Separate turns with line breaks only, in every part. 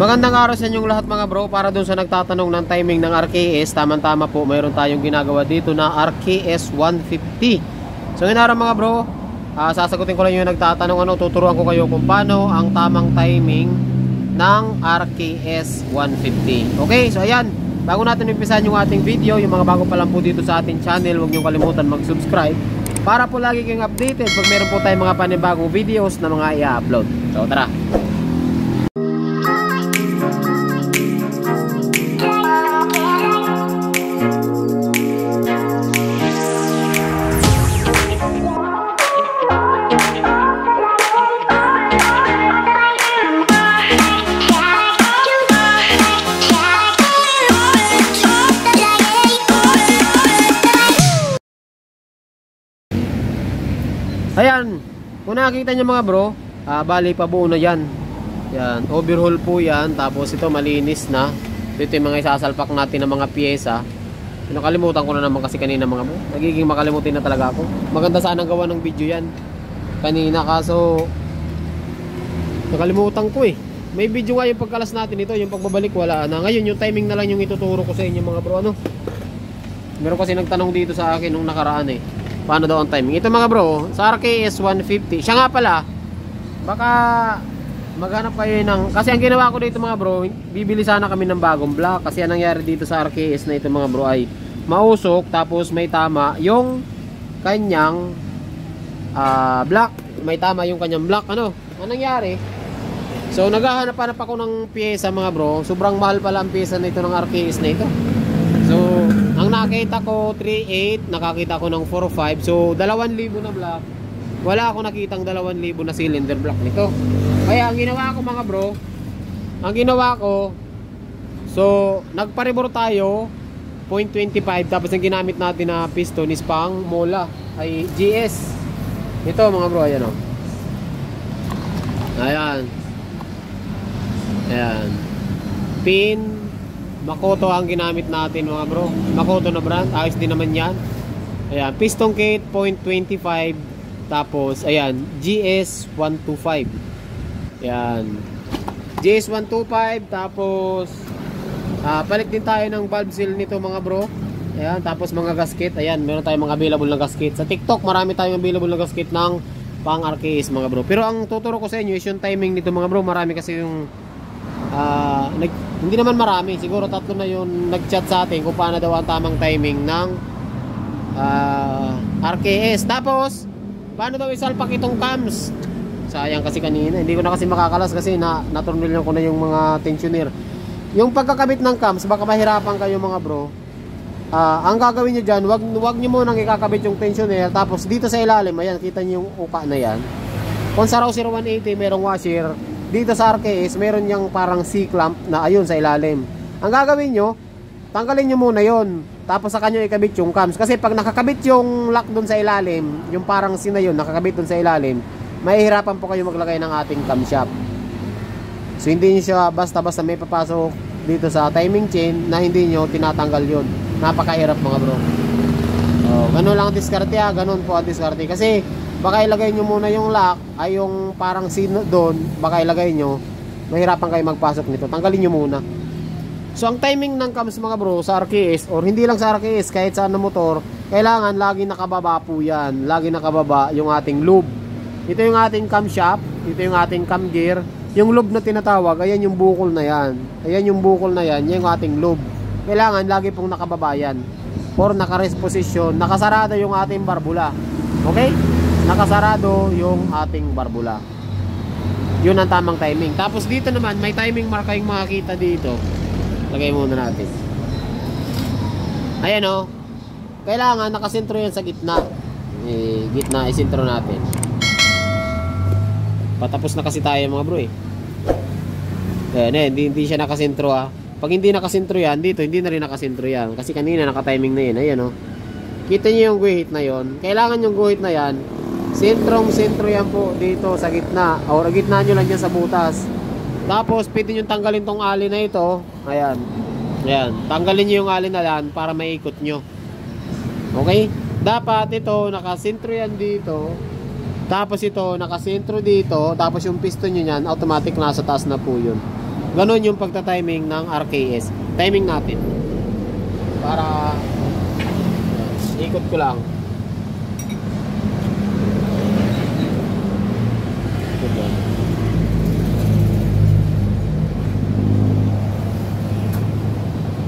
Magandang araw sa inyong lahat mga bro. Para dun sa nagtatanong ng timing ng RKS, tamang-tama po, mayroon tayong ginagawa dito na RKS 150. So ngayon araw mga bro, sasagutin ko lang yung nagtatanong, tuturuan ko kayo kung paano ang tamang timing ng RKS 150. Okay, so ayan, bago natin umpisahan yung ating video, yung mga bago pa lang po dito sa ating channel, huwag nyo kalimutan mag-subscribe para po lagi kayong updated pag meron po tayong mga panibagong videos na mga i-upload. So tara. Ayan, kung nakikita nyo mga bro, bali pa buo na yan. Yan, overhaul po yan. Tapos ito malinis na. Ito yung mga isasalpak natin ng mga pyesa. Nakalimutan ko na naman kasi kanina mga bro. Nagiging makalimutin na talaga ako. Maganda sanang gawa ng video yan kanina, kaso nakalimutan ko eh. May video nga yung pagkalas natin ito, yung pagbabalik wala na. Ngayon yung timing na lang yung ituturo ko sa inyo mga bro. Meron kasi nagtanong dito sa akin nung nakaraan eh, paano daw ang timing. Ito mga bro, sa RKS 150. Siya nga pala, baka maghanap kayo ng, kasi ang ginawa ko dito mga bro, bibili sana kami ng bagong block. Kasi ang nangyari dito sa RKS na ito mga bro ay mausok, tapos may tama yung kanyang block. May tama yung kanyang block. Ano nangyari? So naghahanap-hanap ako ng pyesa mga bro. Sobrang mahal pala ang pyesa na ito ng RKS na ito. So ang nakita ko 3.8, nakakita ko ng 4.5. So 2,000 na block. Wala ako nakitang 2,000 na cylinder block nito. Kaya ang ginawa ko mga bro, so nagparibor tayo 0.25, tapos ang ginamit natin na piston is pang mola ay GS. Ito mga bro, ayan o. Ayan. Pin Makoto ang ginamit natin mga bro. Makoto na brand, ayos din naman yan. Ayan, piston kit 0.25. Tapos ayan, GS125. Ayan, GS125. Tapos palit din tayo ng valve seal nito mga bro. Ayan, tapos mga gasket. Ayan, meron tayong mga available na gasket. Sa TikTok marami tayong available na gasket ng pang RKS mga bro. Pero ang tuturo ko sa inyo is yung timing nito mga bro. Marami kasi yung hindi naman marami, siguro 3 na yung nag-chat sa atin kung paano daw ang tamang timing ng RKS. Tapos paano daw isalpak itong cams. Sayang kasi kanina, hindi ko na kasi makakalas kasi naturnil ko na yung mga tensioner. Yung pagkakabit ng cams, baka mahirapan kayo mga bro. Ang gagawin nyo dyan, wag nyo munang ikakabit yung tensioner. Tapos dito sa ilalim, ayan, kita nyo yung uka na yan. Kung sa Raw 0180 merong washer, dito sa RKS meron yung parang C-clamp na ayun sa ilalim. Ang gagawin nyo, tanggalin nyo muna yon, tapos sa kanyo ikabit yung cams. Kasi pag nakakabit yung lock dun sa ilalim, yung parang C na yun, nakakabit dun sa ilalim, mahihirapan po kayo maglagay ng ating camshaft. So hindi nyo siya basta-basta may papasok dito sa timing chain na hindi nyo tinatanggal yun. Napakahirap mga bro. Ganun lang ang diskarte ganun po ang diskarte. Kasi baka ilagay nyo muna yung lock, ay yung parang sino doon, baka ilagay nyo, mahirapan kayo magpasok nito. Tanggalin nyo muna. So ang timing ng cams mga bro sa RKS, or hindi lang sa RKS, kahit saan na motor, kailangan lagi nakababa po yan. Lagi nakababa yung ating lube. Ito yung ating camshaft, ito yung ating cam gear. Yung lube na tinatawag, ayan yung bukol na yan. Ayan yung bukol na yan, yan yung ating lube. Kailangan lagi pong nakababa yan. Or naka-rest position, nakasarado yung ating barbula. Okay? Nakasarado yung ating barbula. Yun ang tamang timing. Tapos dito naman may timing mark kayong makakita dito. Lagay muna natin. Ayan o. Kailangan nakasentro yan sa gitna. Gitna isentro natin. Patapos na kasi tayo mga bro Ayan, hindi siya nakasentro Pag hindi nakasentro yan dito, hindi na rin nakasentro yan. Kasi kanina nakatiming na yan. Ayan o. Kita nyo yung guhit na yon. Kailangan yung guhit na yan sentro yan po dito sa gitna, o gitna nyo lang dyan sa butas. Tapos pwede nyo tanggalin tong ali na ito. Ayan, tanggalin nyo yung ali na yan para maikot nyo. Okay, dapat ito nakasentro yan dito. Tapos ito nakasentro dito. Tapos yung piston nyo yan automatic nasa taas na po yun. Ganon yung pagta-timing ng RKS. Timing natin. Para ikot ko lang.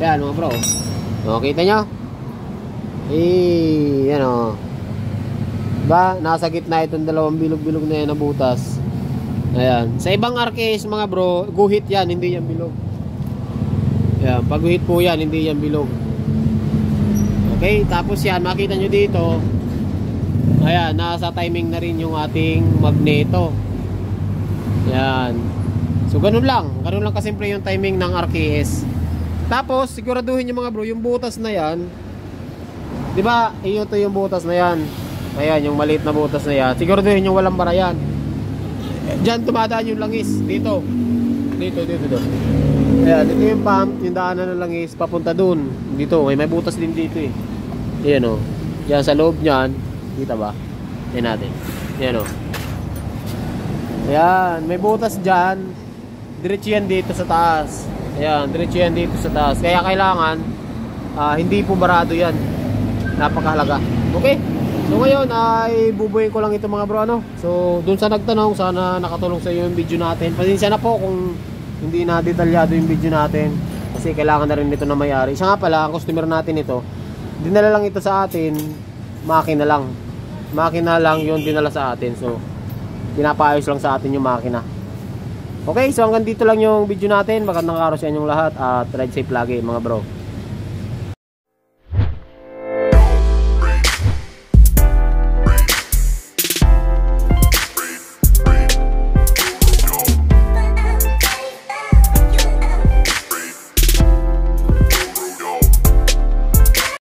Yan mga bro. O, kita nyo? Yan o. Diba? Nasa gitna itong dalawang bilog-bilog na yan na butas. Ayan. Sa ibang RKS mga bro, guhit yan, hindi yan bilog. Ayan. Pag guhit po yan, hindi yan bilog. Okay, tapos yan, makita nyo dito. Ayan, nasa timing na rin yung ating magneto. Ayan. So, ganun lang. Ganun lang kasimple yung timing ng RKS. Tapos, siguraduhin nyo mga bro, yung butas na yan. Diba, ito yung butas na yan. Ayan, yung maliit na butas na yan. Siguraduhin nyo walang bara yan. Diyan tumadaan yung langis. Dito. Dito. Ayan, ito yung pump. Yung daanan ng langis, papunta dun. Dito, may butas din dito eh. Ayan o. Diyan sa loob nyan. Kita ba? Ayan natin. Ayan o. Ayan, may butas dyan. Diretso yan dito sa taas. Ayan, diretso yan dito sa taas. Kaya kailangan hindi po barado yan. Napakahalaga. Okay? So ngayon ay bubuhin ko lang ito mga bro ano. So dun sa nagtanong, sana nakatulong sa iyo yung video natin. Pasensya na po kung hindi na detalyado yung video natin. Kasi kailangan na rin nito na may-ari. Siya nga pala, ang customer natin ito, dinala lang ito sa atin, makina lang. Makina lang yun dinala sa atin. So pinapaayos lang sa atin yung makina. Okay, so hanggang dito lang yung video natin. Magandang araw sa inyong lahat at ride safe lagi mga bro.